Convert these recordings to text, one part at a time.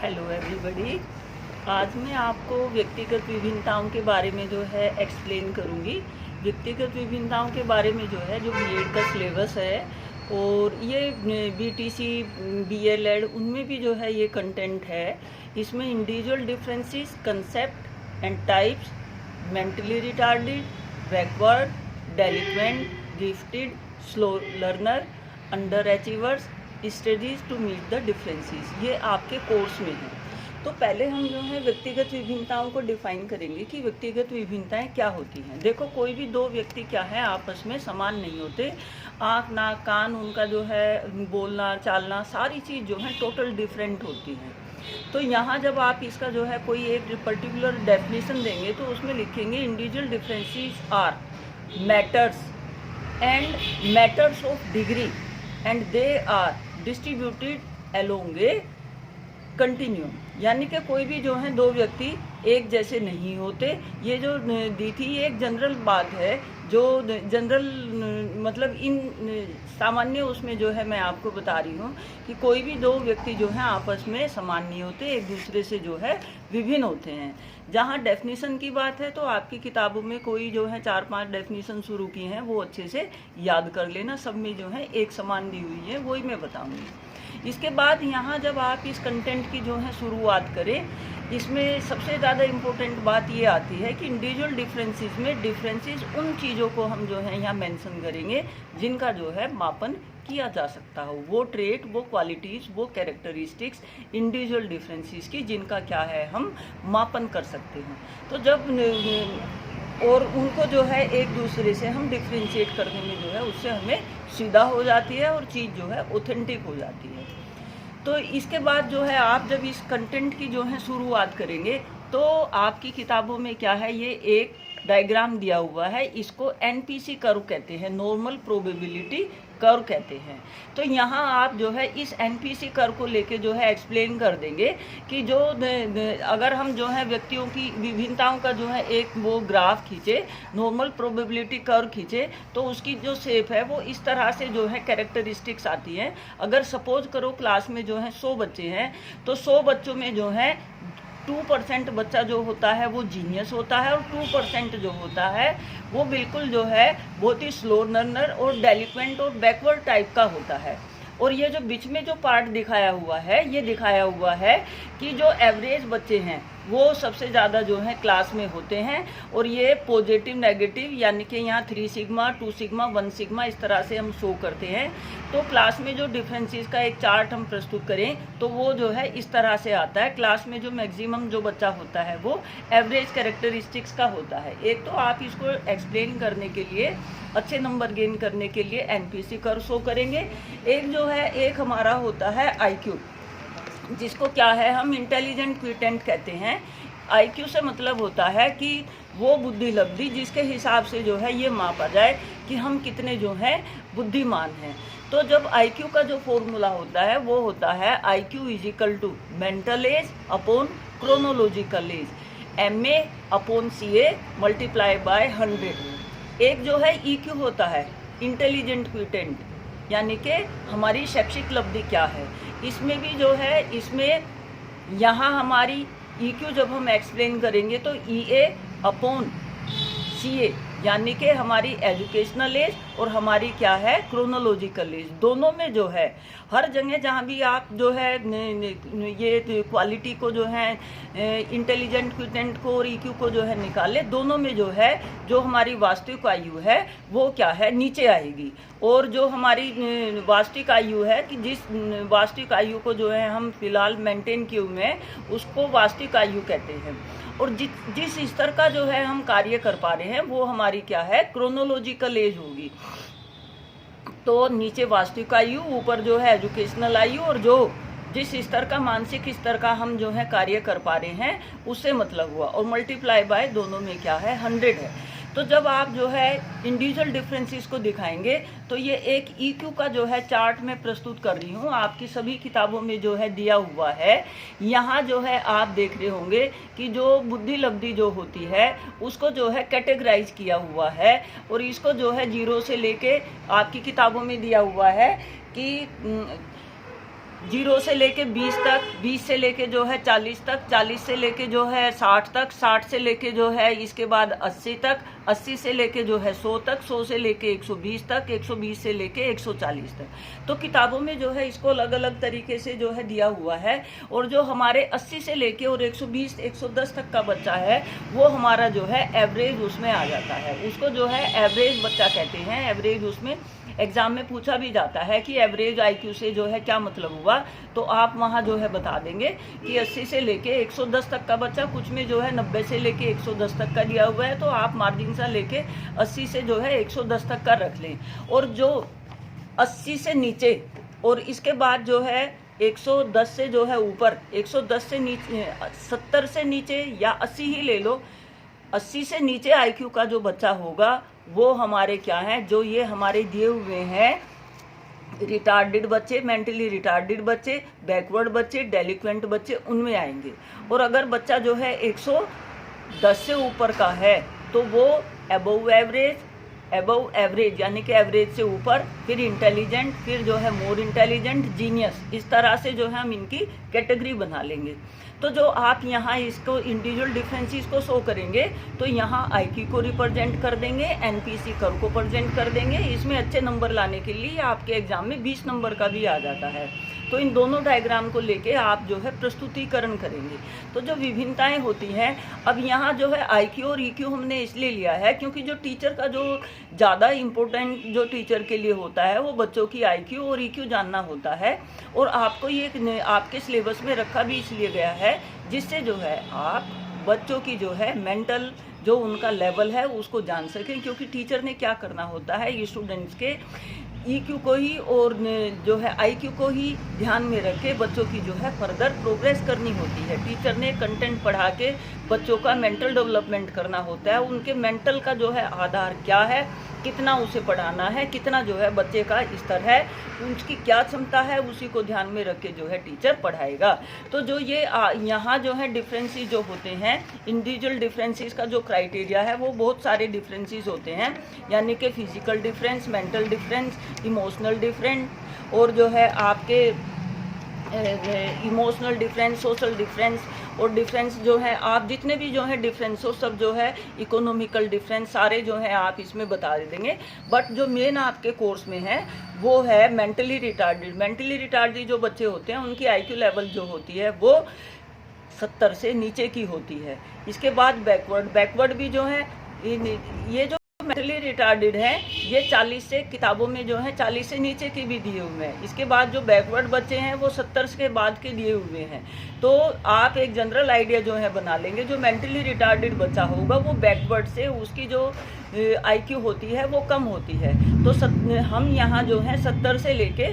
Hello everybody. आज मैं आपको व्यक्तिगत विभिन्नताओं के बारे में जो है एक्सप्लेन करूँगी। व्यक्तिगत विभिन्नताओं के बारे में जो है जो बीएड का सिलेबस है और ये बीटीसी बीएलएड उनमें भी जो है ये कंटेंट है। इसमें individual differences, concept and types, mentally retarded, backward, delinquent, gifted, slow learner, under achievers, studies to meet the differences, ये आपके कोर्स में है। तो पहले हम जो है व्यक्तिगत विभिन्नताओं को डिफाइन करेंगे कि व्यक्तिगत विभिन्नताएं क्या होती हैं। देखो, कोई भी दो व्यक्ति क्या है आपस में समान नहीं होते। आँख, नाक, कान, उनका जो है बोलना चालना सारी चीज़ जो है टोटल डिफरेंट होती है। तो यहाँ जब आप इसका जो है कोई एक पर्टिकुलर डेफिनेशन देंगे तो उसमें लिखेंगे individual differences are matters and matters of degree and they are distributed along a continuum. यानी कि कोई भी जो है दो व्यक्ति एक जैसे नहीं होते। ये जो दी थी ये एक जनरल बात है, जो जनरल मतलब इन सामान्य उसमें जो है मैं आपको बता रही हूँ कि कोई भी दो व्यक्ति जो है आपस में समान नहीं होते, एक दूसरे से जो है विभिन्न होते हैं। जहाँ डेफिनेशन की बात है तो आपकी किताबों में कोई जो है 4-5 डेफिनेशन शुरू की हैं, वो अच्छे से याद कर लेना। सब में जो है एक समान दी हुई है, वही मैं बताऊँगी। इसके बाद यहाँ जब आप इस कंटेंट की जो है शुरुआत करें, इसमें सबसे ज़्यादा इम्पोर्टेंट बात ये आती है कि इंडिविजुअल डिफरेंसेस में डिफरेंसेस उन चीज़ों को हम जो है यहाँ मेंशन करेंगे जिनका जो है मापन किया जा सकता हो। वो ट्रेट, वो क्वालिटीज़, वो कैरेक्टरिस्टिक्स इंडिविजुअल डिफरेंसेस की जिनका क्या है हम मापन कर सकते हैं। तो जब और उनको जो है एक दूसरे से हम डिफ्रेंशिएट करने में जो है उससे हमें सीधा हो जाती है और चीज़ जो है ऑथेंटिक हो जाती है। तो इसके बाद जो है आप जब इस कंटेंट की जो है शुरुआत करेंगे तो आपकी किताबों में क्या है, ये एक डायग्राम दिया हुआ है। इसको एनपीसी कर्व कहते हैं, नॉर्मल प्रोबेबिलिटी कर्व कहते हैं। तो यहाँ आप जो है इस एनपीसी कर्व को लेके जो है एक्सप्लेन कर देंगे कि जो अगर हम जो है व्यक्तियों की विभिन्नताओं का जो है एक वो ग्राफ खींचे, नॉर्मल प्रोबेबिलिटी कर्व खींचे, तो उसकी जो शेप है वो इस तरह से जो है कैरेक्टरिस्टिक्स आती है। अगर सपोज करो क्लास में जो है 100 बच्चे हैं तो 100 बच्चों में जो है 2% बच्चा जो होता है वो जीनियस होता है और 2% जो होता है वो बिल्कुल जो है बहुत ही स्लो लर्नर और डेलिक्वेंट और बैकवर्ड टाइप का होता है। और ये जो बीच में जो पार्ट दिखाया हुआ है, ये दिखाया हुआ है कि जो एवरेज बच्चे हैं वो सबसे ज़्यादा जो है क्लास में होते हैं। और ये पॉजिटिव नेगेटिव यानी कि यहाँ 3 सिग्मा, 2 सिग्मा, 1 सिग्मा इस तरह से हम शो करते हैं। तो क्लास में जो डिफरेंसेस का एक चार्ट हम प्रस्तुत करें तो वो जो है इस तरह से आता है। क्लास में जो मैक्सिमम जो बच्चा होता है वो एवरेज कैरेक्टरिस्टिक्स का होता है। एक तो आप इसको एक्सप्लेन करने के लिए, अच्छे नंबर गेन करने के लिए एनपीसी कर्व शो करेंगे। एक जो है एक हमारा होता है आईक्यू, जिसको क्या है हम इंटेलिजेंट क्विटेंट कहते हैं। आईक्यू से मतलब होता है कि वो बुद्धि लब्धि जिसके हिसाब से जो है ये मापा जाए कि हम कितने जो हैं बुद्धिमान हैं। तो जब आईक्यू का जो फॉर्मूला होता है वो होता है IQ is equal to mental age upon chronological age, MA upon CA multiply by 100। एक जो है EQ होता है इंटेलिजेंट क्विटेंट, यानी कि हमारी शैक्षिक लब्धि क्या है। इसमें भी जो है इसमें यहाँ हमारी EQ जब हम एक्सप्लेन करेंगे तो EA अपॉन CA यानी कि हमारी एजुकेशनल एज और हमारी क्या है क्रोनोलॉजिकल एज। दोनों में जो है हर जगह जहाँ भी आप जो है ये क्वालिटी को जो है इंटेलिजेंट क्विटेंट को और EQ को जो है निकाले, दोनों में जो है जो हमारी वास्तविक आयु है वो क्या है नीचे आएगी। और जो हमारी वास्तविक आयु है कि जिस वास्तविक आयु को जो है हम फिलहाल मेंटेन किए हुए हैं उसको वास्तविक आयु कहते हैं। और जिस स्तर का जो है हम कार्य कर पा रहे हैं वो हमारी क्या है क्रोनोलॉजिकल एज होगी। तो नीचे वास्तविक आयु, ऊपर जो है एजुकेशनल आयु, और जो जिस स्तर का मानसिक स्तर का हम जो है कार्य कर पा रहे हैं उससे मतलब हुआ, और मल्टीप्लाई बाय दोनों में क्या है 100 है। तो जब आप जो है इंडिविजुअल डिफरेंसेस को दिखाएंगे तो ये एक EQ का जो है चार्ट में प्रस्तुत कर रही हूँ, आपकी सभी किताबों में जो है दिया हुआ है। यहाँ जो है आप देख रहे होंगे कि जो बुद्धि लब्धि जो होती है उसको जो है कैटेगराइज किया हुआ है, और इसको जो है 0 से लेके आपकी किताबों में दिया हुआ है कि 0 से लेके 20 तक, 20 से लेके जो है 40 तक, 40 से लेके जो है 60 तक, 60 से लेके जो है इसके बाद 80 तक, 80 से लेके जो है 100 तक, 100 से लेके 120 तक, 120 से लेके 140 तक। तो किताबों में जो है इसको अलग अलग तरीके से जो है दिया हुआ है। और जो हमारे 80 से लेके और 120 110 तक का बच्चा है वो हमारा जो है एवरेज उसमें आ जाता है, उसको जो है एवरेज बच्चा कहते हैं। एवरेज उसमें एग्जाम में पूछा भी जाता है कि एवरेज आईक्यू से जो है क्या मतलब हुआ, तो आप वहाँ जो है बता देंगे कि 80 से लेके 110 तक का बच्चा, कुछ में जो है 90 से लेके 110 तक का दिया हुआ है, तो आप मार्जिन सा लेके 80 से जो है 110 तक का रख लें। और जो 80 से नीचे और इसके बाद जो है 110 से जो है ऊपर, 110 से नीचे, 70 से नीचे या 80 ही ले लो, 80 से नीचे आईक्यू का जो बच्चा होगा वो हमारे क्या हैं, जो ये हमारे दिए हुए हैं रिटार्डेड बच्चे, मेंटली रिटार्डेड बच्चे, बैकवर्ड बच्चे, डेलिक्वेंट बच्चे, उनमें आएंगे। और अगर बच्चा जो है 110 से ऊपर का है तो वो अबव एवरेज यानी कि एवरेज से ऊपर, फिर इंटेलिजेंट, फिर जो है मोर इंटेलिजेंट, जीनियस, इस तरह से जो है हम इनकी कैटेगरी बना लेंगे। तो जो आप यहाँ इसको इंडिविजुअल डिफरेंसेस को शो करेंगे तो यहाँ आईक्यू को रिप्रेजेंट कर देंगे, एनपीसी कर्व को प्रेजेंट कर देंगे। इसमें अच्छे नंबर लाने के लिए आपके एग्जाम में 20 नंबर का भी आ जाता है। तो इन दोनों डायग्राम को लेके आप जो है प्रस्तुतिकरण करेंगे। तो जो विभिन्नताएं होती हैं, अब यहाँ जो है आईक्यू और ईक्यू हमने इसलिए लिया है क्योंकि जो टीचर का जो ज़्यादा इम्पोर्टेंट जो टीचर के लिए होता है वो बच्चों की आईक्यू और ईक्यू जानना होता है। और आपको ये आपके सिलेबस में रखा भी इसलिए गया है जिससे जो है आप बच्चों की जो है मेंटल जो उनका लेवल है उसको जान सकें। क्योंकि टीचर ने क्या करना होता है, स्टूडेंट्स के ईक्यू को ही और जो है आईक्यू को ही ध्यान में रख के बच्चों की जो है फर्दर प्रोग्रेस करनी होती है। टीचर ने कंटेंट पढ़ा के बच्चों का मेंटल डेवलपमेंट करना होता है। उनके मेंटल का जो है आधार क्या है, कितना उसे पढ़ाना है, कितना जो है बच्चे का स्तर है, उसकी क्या क्षमता है, उसी को ध्यान में रख के जो है टीचर पढ़ाएगा। तो जो ये यहाँ जो है डिफरेंसेस जो होते हैं, इंडिविजुअल डिफरेंसेस का जो क्राइटेरिया है वो बहुत सारे डिफरेंसेस होते हैं, यानी कि physical difference, mental difference, emotional difference, और जो है आपके इमोशनल डिफरेंस, सोशल डिफरेंस, और डिफरेंस जो है आप जितने भी जो है डिफरेंस हो सब जो है इकोनॉमिकल डिफरेंस सारे जो है आप इसमें बता देंगे। बट जो मेन आपके कोर्स में है वो है मेंटली रिटार्डेड। मेंटली रिटार्डेड जो बच्चे होते हैं उनकी आईक्यू लेवल जो होती है वो 70 से नीचे की होती है। इसके बाद बैकवर्ड भी जो है, ये जो मेंटली रिटार्डेड है ये 40 से किताबों में जो है 40 से नीचे के भी दिए हुए हैं। इसके बाद जो बैकवर्ड बच्चे हैं वो 70 के बाद के दिए हुए हैं। तो आप एक जनरल आइडिया जो है बना लेंगे, जो मेंटली रिटार्डेड बच्चा होगा वो बैकवर्ड से उसकी जो आईक्यू होती है वो कम होती है। तो हम यहाँ जो है 70 से लेके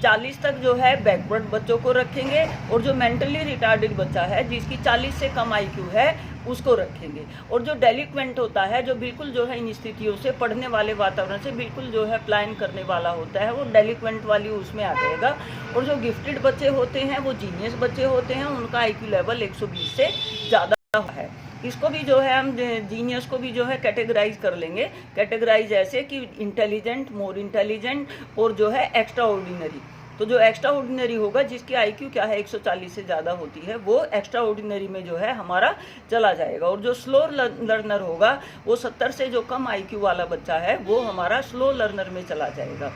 40 तक जो है बैकवर्ड बच्चों को रखेंगे, और जो मेंटली रिटार्डेड बच्चा है जिसकी 40 से कम आईक्यू है उसको रखेंगे। और जो डेलिक्वेंट होता है, जो बिल्कुल जो है इन स्थितियों से, पढ़ने वाले वातावरण से बिल्कुल जो है पलायन करने वाला होता है, वो डेलिक्वेंट वाली उसमें आ जाएगा। और जो गिफ्टेड बच्चे होते हैं वो जीनियस बच्चे होते हैं, उनका आईक्यू लेवल 120 से ज़्यादा है। इसको भी जो है हम जीनियस को भी जो है कैटेगराइज कर लेंगे। कैटेगराइज ऐसे कि इंटेलिजेंट, मोर इंटेलिजेंट, और जो है एक्स्ट्रा ऑर्डिनरी। तो जो एक्स्ट्रा ऑर्डिनरी होगा जिसकी आईक्यू क्या है 140 से ज़्यादा होती है वो एक्स्ट्रा ऑर्डिनरी में जो है हमारा चला जाएगा। और जो स्लो लर्नर होगा वो 70 से जो कम आईक्यू वाला बच्चा है वो हमारा स्लो लर्नर में चला जाएगा।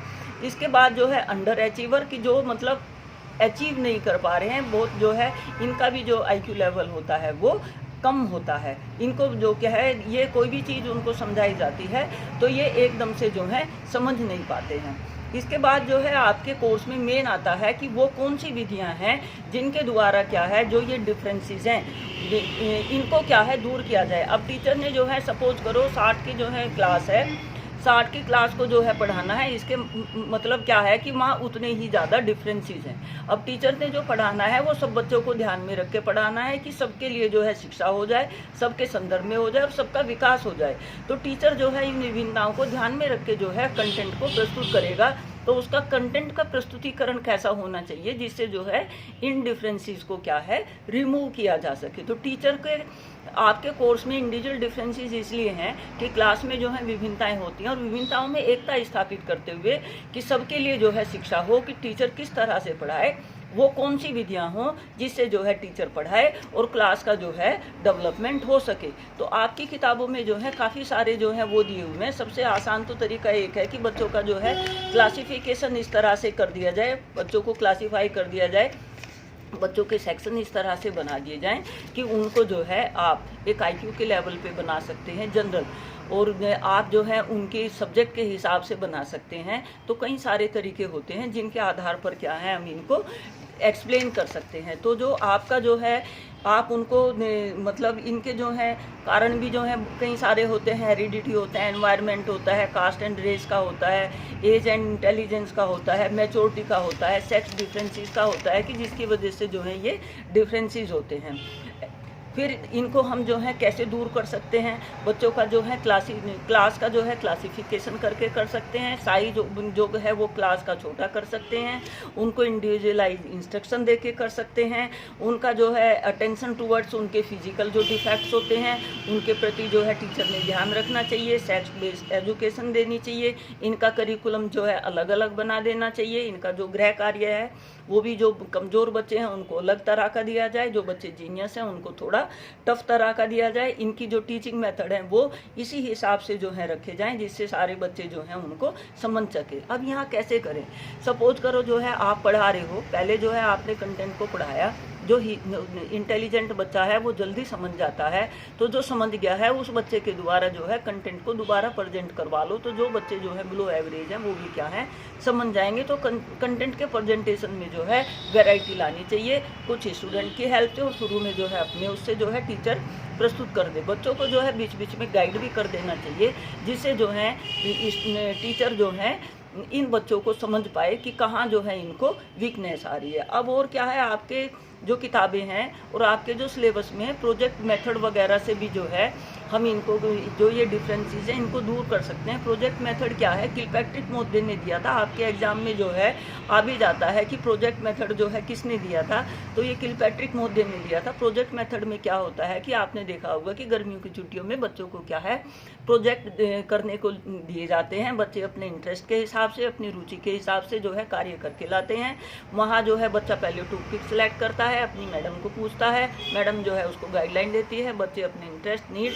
इसके बाद जो है अंडर अचीवर की, जो मतलब अचीव नहीं कर पा रहे हैं बहुत, जो है इनका भी जो आईक्यू लेवल होता है वो कम होता है। इनको जो क्या है, ये कोई भी चीज़ उनको समझाई जाती है तो ये एकदम से जो है समझ नहीं पाते हैं। इसके बाद जो है आपके कोर्स में मेन आता है कि वो कौन सी विधियां हैं जिनके द्वारा क्या है जो ये डिफरेंसेस हैं इनको क्या है दूर किया जाए। अब टीचर ने जो है सपोज करो 60 की जो है क्लास है, 60 की क्लास को जो है पढ़ाना है, इसके मतलब क्या है कि वहाँ उतने ही ज़्यादा डिफरेंसेस हैं। अब टीचर ने जो पढ़ाना है वो सब बच्चों को ध्यान में रख के पढ़ाना है कि सबके लिए जो है शिक्षा हो जाए, सबके संदर्भ में हो जाए और सबका विकास हो जाए। तो टीचर जो है इन विभिन्नताओं को ध्यान में रख के जो है कंटेंट को प्रस्तुत करेगा। तो उसका कंटेंट का प्रस्तुतिकरण कैसा होना चाहिए जिससे जो है इन डिफरेंसेस को क्या है रिमूव किया जा सके। तो टीचर के आपके कोर्स में इंडिविजुअल डिफरेंसेस इसलिए हैं कि क्लास में जो है विभिन्नताएं होती हैं और विभिन्नताओं में एकता स्थापित करते हुए कि सबके लिए जो है शिक्षा हो, कि टीचर किस तरह से पढ़ाए, वो कौन सी विधियां हों जिससे जो है टीचर पढ़ाए और क्लास का जो है डेवलपमेंट हो सके। तो आपकी किताबों में जो है काफ़ी सारे जो है वो दिए हुए हैं। सबसे आसान तो तरीका एक है कि बच्चों का जो है क्लासिफिकेशन इस तरह से कर दिया जाए, बच्चों को क्लासीफाई कर दिया जाए, बच्चों के सेक्शन इस तरह से बना दिए जाएं कि उनको जो है आप एक आईक्यू के लेवल पे बना सकते हैं जनरल, और आप जो है उनके सब्जेक्ट के हिसाब से बना सकते हैं। तो कई सारे तरीके होते हैं जिनके आधार पर क्या है हम इनको एक्सप्लेन कर सकते हैं। तो जो आपका जो है आप उनको मतलब इनके जो है कारण भी जो है कई सारे होते हैं, हेरिडिटी होता है, एनवायरनमेंट होता है, कास्ट एंड रेस का होता है, एज एंड इंटेलिजेंस का होता है, मैच्योरिटी का होता है, सेक्स डिफरेंसेस का होता है कि जिसकी वजह से जो है ये डिफरेंसेस होते हैं। फिर इनको हम जो है कैसे दूर कर सकते हैं, बच्चों का जो है क्लास का जो है क्लासिफिकेशन करके कर सकते हैं, साइज जो है वो क्लास का छोटा कर सकते हैं, उनको इंडिविजुअलाइज इंस्ट्रक्शन दे के कर सकते हैं, उनका जो है अटेंशन टूवर्ड्स उनके फिजिकल जो डिफेक्ट्स होते हैं उनके प्रति जो है टीचर ने ध्यान रखना चाहिए, सेक्स बेस्ड एजुकेशन देनी चाहिए, इनका करिकुलम जो है अलग अलग बना देना चाहिए, इनका जो गृह कार्य है वो भी जो कमज़ोर बच्चे हैं उनको अलग तरह का दिया जाए, जो बच्चे जीनियस हैं उनको थोड़ा टफ तरह का दिया जाए। इनकी जो टीचिंग मेथड है वो इसी हिसाब से जो है रखे जाएं जिससे सारे बच्चे जो हैं उनको समझ सके। अब यहाँ कैसे करें, सपोज करो जो है आप पढ़ा रहे हो, पहले जो है आपने कंटेंट को पढ़ाया, जो इंटेलिजेंट बच्चा है वो जल्दी समझ जाता है, तो जो समझ गया है उस बच्चे के द्वारा जो है कंटेंट को दोबारा प्रेजेंट करवा लो, तो जो बच्चे जो है बिलो एवरेज हैं वो भी क्या है समझ जाएंगे। तो कंटेंट के प्रेजेंटेशन में जो है वैरायटी लानी चाहिए, कुछ स्टूडेंट की हेल्प से, और शुरू में जो है अपने उससे जो है टीचर प्रस्तुत कर दे। बच्चों को जो है बीच बीच में गाइड भी कर देना चाहिए जिससे जो है टीचर जो है इन बच्चों को समझ पाए कि कहाँ जो है इनको वीकनेस आ रही है। अब और क्या है, आपके जो किताबें हैं और आपके जो सिलेबस में है प्रोजेक्ट मेथड वगैरह से भी जो है हम इनको जो ये डिफरेंसेस हैं इनको दूर कर सकते हैं। प्रोजेक्ट मेथड क्या है, किलपैट्रिक मोदी ने दिया था, आपके एग्जाम में जो है आ भी जाता है कि प्रोजेक्ट मेथड जो है किसने दिया था, तो ये किलपैट्रिक मोदी ने दिया था। प्रोजेक्ट मेथड में क्या होता है कि आपने देखा होगा कि गर्मियों की छुट्टियों में बच्चों को क्या है प्रोजेक्ट करने को दिए जाते हैं, बच्चे अपने इंटरेस्ट के हिसाब से, अपनी रुचि के हिसाब से जो है कार्य करके लाते हैं। वहाँ जो है बच्चा पहले टॉपिक सिलेक्ट करता है, अपनी मैडम को पूछता है, मैडम जो है उसको गाइडलाइन देती है, बच्चे अपने इंटरेस्ट नीड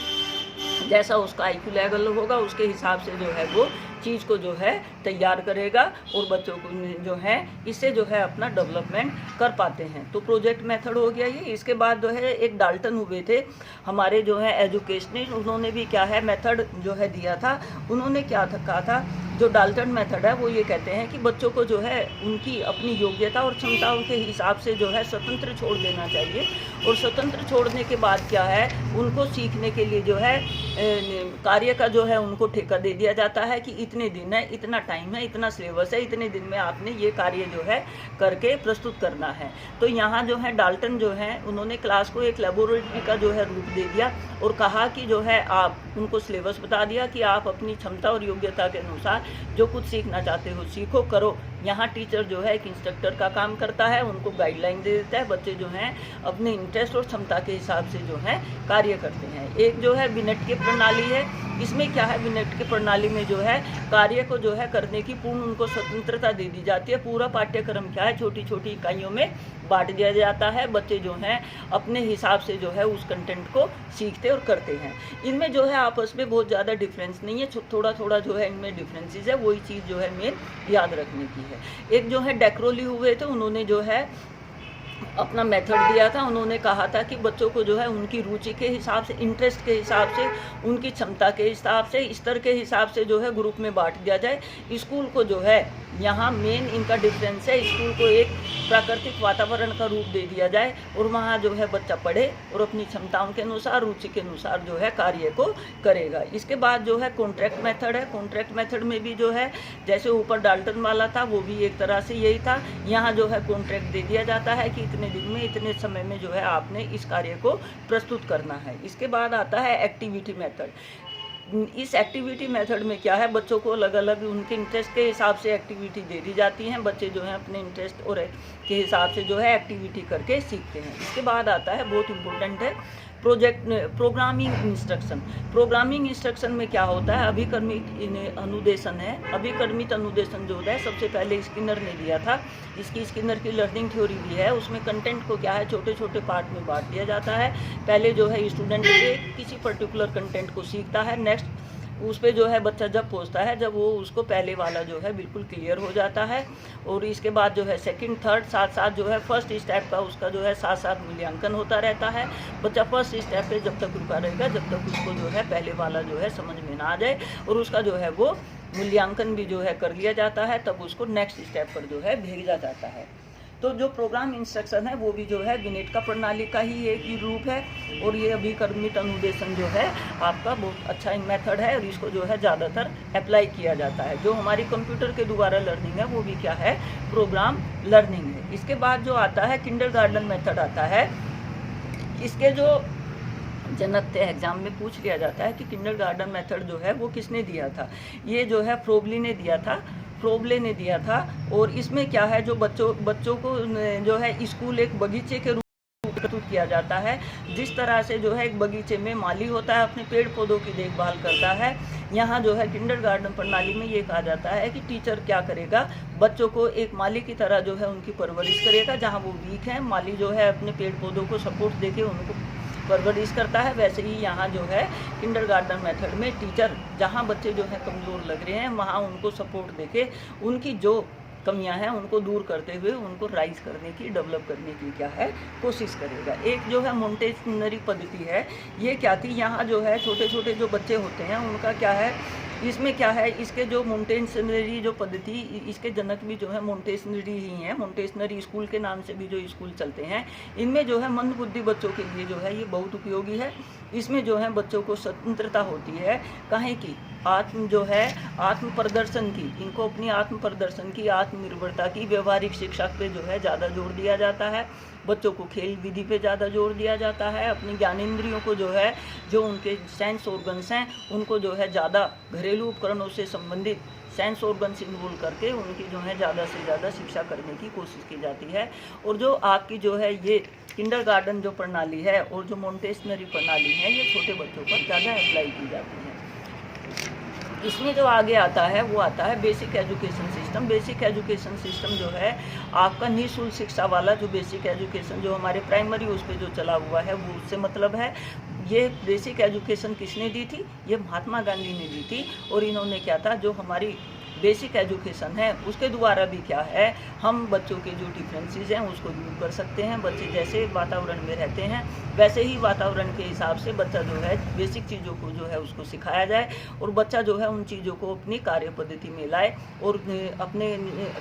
जैसा उसका आईक्यू लेवल होगा उसके हिसाब से जो है वो चीज़ को जो है तैयार करेगा और बच्चों को जो है इससे जो है अपना डेवलपमेंट कर पाते हैं। तो प्रोजेक्ट मेथड हो गया ये। इसके बाद जो है एक डाल्टन हुए थे हमारे जो है एजुकेशनिस्ट, उन्होंने भी क्या है मेथड जो है दिया था। उन्होंने क्या कहा था, जो डाल्टन मेथड है वो ये कहते हैं कि बच्चों को जो है उनकी अपनी योग्यता और क्षमताओं के हिसाब से जो है स्वतंत्र छोड़ देना चाहिए, और स्वतंत्र छोड़ने के बाद क्या है उनको सीखने के लिए जो है कार्य का जो है उनको ठेका दे दिया जाता है कि इतने दिन है, इतना टाइम है, इतना सिलेबस है, इतने दिन में आपने ये कार्य जो है करके प्रस्तुत करना है। तो यहाँ जो है डाल्टन जो है उन्होंने क्लास को एक लेबोरेटरी का जो है रूप दे दिया और कहा कि जो है आप उनको सिलेबस बता दिया कि आप अपनी क्षमता और योग्यता के अनुसार जो कुछ सीखना चाहते हो सीखो करो। यहाँ टीचर जो है एक इंस्ट्रक्टर का काम करता है, उनको गाइडलाइन दे देता है, बच्चे जो हैं अपने इंटरेस्ट और क्षमता के हिसाब से जो है कार्य करते हैं। एक जो है बिनेट की प्रणाली है, इसमें क्या है बिनेट की प्रणाली में जो है कार्य को जो है करने की पूर्ण उनको स्वतंत्रता दे दी जाती है। पूरा पाठ्यक्रम क्या है छोटी छोटी इकाइयों में बांट दिया जाता है, बच्चे जो हैं अपने हिसाब से जो है उस कंटेंट को सीखते और करते हैं। इनमें जो है आपस में बहुत ज़्यादा डिफरेंस नहीं है, थोड़ा थोड़ा जो है इनमें डिफरेंसेस है, वही चीज़ जो है मेन याद रखने की है। एक जो है डेक्रोली हुए थे, उन्होंने जो है अपना मेथड दिया था। उन्होंने कहा था कि बच्चों को जो है उनकी रुचि के हिसाब से, इंटरेस्ट के हिसाब से, उनकी क्षमता के हिसाब से, स्तर के हिसाब से जो है ग्रुप में बांट दिया जाए। स्कूल को जो है यहाँ मेन इनका डिफरेंस है, स्कूल को एक प्राकृतिक वातावरण का रूप दे दिया जाए और वहाँ जो है बच्चा पढ़े और अपनी क्षमताओं के अनुसार, रुचि के अनुसार जो है कार्य को करेगा। इसके बाद जो है कॉन्ट्रैक्ट मेथड है। कॉन्ट्रैक्ट मेथड में भी जो है जैसे ऊपर डाल्टन वाला था वो भी एक तरह से यही था। यहाँ जो है कॉन्ट्रैक्ट दे दिया जाता है कि इतने दिन में, इतने समय में जो है आपने इस कार्य को प्रस्तुत करना है। इसके बाद आता है एक्टिविटी मेथड। इस एक्टिविटी मेथड में क्या है, बच्चों को अलग अलग उनके इंटरेस्ट के हिसाब से एक्टिविटी दे दी जाती हैं। बच्चे जो हैं अपने इंटरेस्ट और के हिसाब से जो है एक्टिविटी करके सीखते हैं। इसके बाद आता है, बहुत इम्पोर्टेंट है, प्रोग्रामिंग इंस्ट्रक्शन। प्रोग्रामिंग इंस्ट्रक्शन में क्या होता है, अभिकर्मित अनुदेशन है। अभिकर्मित अनुदेशन जो है सबसे पहले स्किनर ने दिया था। इसकी स्किनर की लर्निंग थ्योरी भी है। उसमें कंटेंट को क्या है, छोटे छोटे पार्ट में बांट दिया जाता है। पहले जो है स्टूडेंट किसी पर्टिकुलर कंटेंट को सीखता है, नेक्स्ट उस पे जो है बच्चा जब पहुंचता है, जब वो उसको पहले वाला जो है बिल्कुल क्लियर हो जाता है, और इसके बाद जो है सेकंड थर्ड साथ साथ जो है फर्स्ट स्टेप का उसका जो है साथ साथ मूल्यांकन होता रहता है। बच्चा फर्स्ट स्टेप पे जब तक रुका रहेगा, जब तक उसको जो है पहले वाला जो है समझ में ना आ जाए और उसका जो है वो मूल्यांकन भी जो है कर लिया जाता है, तब उसको नेक्स्ट स्टेप पर जो है भेजा जाता है। तो जो प्रोग्राम इंस्ट्रक्शन है वो भी जो है विनेट का प्रणाली का ही एक ही रूप है, और ये अभिकर्मित अनुदेशन जो है आपका बहुत अच्छा मेथड है, और इसको जो है ज़्यादातर अप्लाई किया जाता है। जो हमारी कंप्यूटर के द्वारा लर्निंग है वो भी क्या है, प्रोग्राम लर्निंग है। इसके बाद जो आता है किंडरगार्टन मेथड आता है। इसके जो जनक थे, एग्जाम में पूछ लिया जाता है कि किंडरगार्टन मेथड जो है वो किसने दिया था। ये जो है फ्रोबली ने दिया था, फ्रोबले ने दिया था। और इसमें क्या है, जो बच्चों को जो है स्कूल एक बगीचे के रूप में प्रस्तुत किया जाता है। जिस तरह से जो है एक बगीचे में माली होता है, अपने पेड़ पौधों की देखभाल करता है, यहाँ जो है किंडरगार्टन प्रणाली में ये कहा जाता है कि टीचर क्या करेगा, बच्चों को एक माली की तरह जो है उनकी परवरिश करेगा। जहाँ वो वीक है, माली जो है अपने पेड़ पौधों को सपोर्ट देके उनको परवरिश करता है, वैसे ही यहाँ जो है किंडरगार्टन मेथड में टीचर जहाँ बच्चे जो है कमज़ोर लग रहे हैं वहाँ उनको सपोर्ट देके उनकी जो कमियां हैं उनको दूर करते हुए उनको राइज करने की, डेवलप करने की क्या है कोशिश करेगा। एक जो है मोंटेसनरी पद्धति है, ये क्या थी, यहाँ जो है छोटे छोटे जो बच्चे होते हैं उनका क्या है, इसमें क्या है, इसके जो मोंटेसनरी जो पद्धति, इसके जनक भी जो है मोंटेसनरी ही हैं। मोंटेसनरी स्कूल के नाम से भी जो स्कूल चलते हैं, इनमें जो है मंदबुद्धि बच्चों के लिए जो है ये बहुत उपयोगी है। इसमें जो है बच्चों को स्वतंत्रता होती है, काहे की आत्म जो है आत्म प्रदर्शन की, इनको अपनी आत्म प्रदर्शन की, आत्मनिर्भरता की, व्यवहारिक शिक्षा पे जो है ज़्यादा जोर दिया जाता है। बच्चों को खेल विधि पे ज़्यादा जोर दिया जाता है। अपनी ज्ञानेंद्रियों को जो है, जो उनके सेंस ऑर्गन्स हैं उनको जो है ज़्यादा घरेलू उपकरणों से संबंधित सेंस ऑर्गन्स इन्वॉल्व करके उनकी जो है ज़्यादा से ज़्यादा शिक्षा करने की कोशिश की जाती है। और जो आपकी जो है ये किंडरगार्टन जो प्रणाली है और जो मोंटेसनरी प्रणाली है, ये छोटे बच्चों पर ज़्यादा अप्लाई की जाती है। इसमें जो आगे आता है वो आता है basic education system. Basic education system जो है आपका निःशुल्क शिक्षा वाला जो बेसिक एजुकेशन जो हमारे प्राइमरी उस पर जो चला हुआ है वो उससे मतलब है। ये बेसिक एजुकेशन किसने दी थी, ये महात्मा गांधी ने दी थी। और इन्होंने क्या था, जो हमारी बेसिक एजुकेशन है उसके द्वारा भी क्या है, हम बच्चों के जो डिफरेंसेस हैं उसको दूर कर सकते हैं। बच्चे जैसे वातावरण में रहते हैं वैसे ही वातावरण के हिसाब से बच्चा जो है बेसिक चीज़ों को जो है उसको सिखाया जाए, और बच्चा जो है उन चीज़ों को अपनी कार्य पद्धति में लाए, और अपने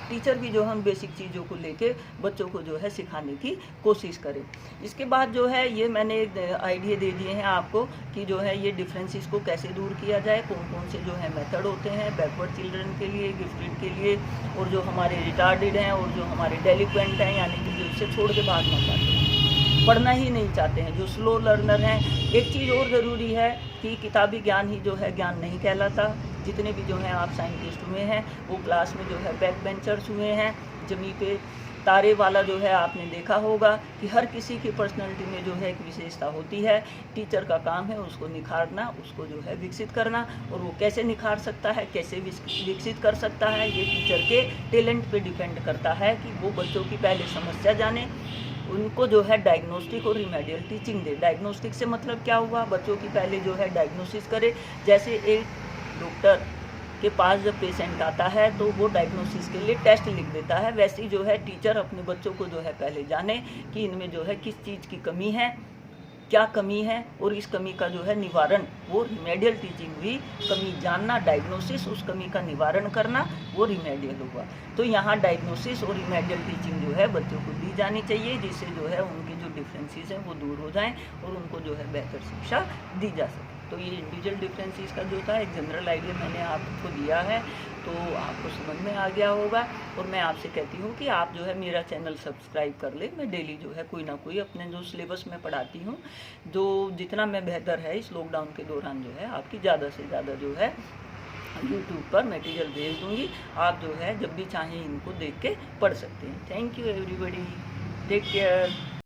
टीचर भी जो है उन बेसिक चीज़ों को लेके बच्चों को जो है सिखाने की कोशिश करें। इसके बाद जो है ये मैंने आइडिया दे दिए हैं आपको कि जो है ये डिफरेंसेस को कैसे दूर किया जाए, कौन कौन से जो है मेथड होते हैं बैकवर्ड चिल्ड्रन के लिए, गिफ्टेड के लिए, और जो हमारे रिटार्डेड हैं और जो हमारे डेलिक्वेंट हैं, यानी कि जो इससे छोड़ के भागना चाहते हैं, पढ़ना ही नहीं चाहते हैं, जो स्लो लर्नर हैं। एक चीज़ और ज़रूरी है कि किताबी ज्ञान ही जो है ज्ञान नहीं कहलाता। जितने भी जो हैं आप साइंटिस्ट हुए हैं वो क्लास में जो है बैक बेंचर्स हुए हैं। जमी पे तारे वाला जो है आपने देखा होगा कि हर किसी की पर्सनैलिटी में जो है एक विशेषता होती है। टीचर का काम है उसको निखारना, उसको जो है विकसित करना, और वो कैसे निखार सकता है, कैसे विकसित कर सकता है, ये टीचर के टैलेंट पे डिपेंड करता है कि वो बच्चों की पहले समस्या जाने, उनको जो है डायग्नोस्टिक और रिमेडियल टीचिंग दे। डायग्नोस्टिक से मतलब क्या हुआ, बच्चों की पहले जो है डायग्नोसिस करे। जैसे एक डॉक्टर के पास जब पेशेंट आता है तो वो डायग्नोसिस के लिए टेस्ट लिख देता है, वैसे ही जो है टीचर अपने बच्चों को जो है पहले जाने कि इनमें जो है किस चीज़ की कमी है, क्या कमी है, और इस कमी का जो है निवारण, वो रिमेडियल टीचिंग हुई। कमी जानना, डायग्नोसिस, उस कमी का निवारण करना, वो रिमेडियल हुआ। तो यहाँ डायग्नोसिस और रिमेडियल टीचिंग जो है बच्चों को दी जानी चाहिए, जिससे जो है उनके जो डिफरेंसेस हैं वो दूर हो जाएं और उनको जो है बेहतर शिक्षा दी जा सके। तो ये इंडिविजुअल डिफरेंसेस का जो था एक जनरल आइडिया मैंने आपको दिया है, तो आपको समझ में आ गया होगा। और मैं आपसे कहती हूँ कि आप जो है मेरा चैनल सब्सक्राइब कर ले। मैं डेली जो है कोई ना कोई अपने जो सिलेबस में पढ़ाती हूँ, जो जितना मैं बेहतर है इस लॉकडाउन के दौरान जो है आपकी ज़्यादा से ज़्यादा जो है यूट्यूब पर मटेरियल भेज दूँगी। आप जो है जब भी चाहें इनको देख के पढ़ सकते हैं। Thank you everybody, take care.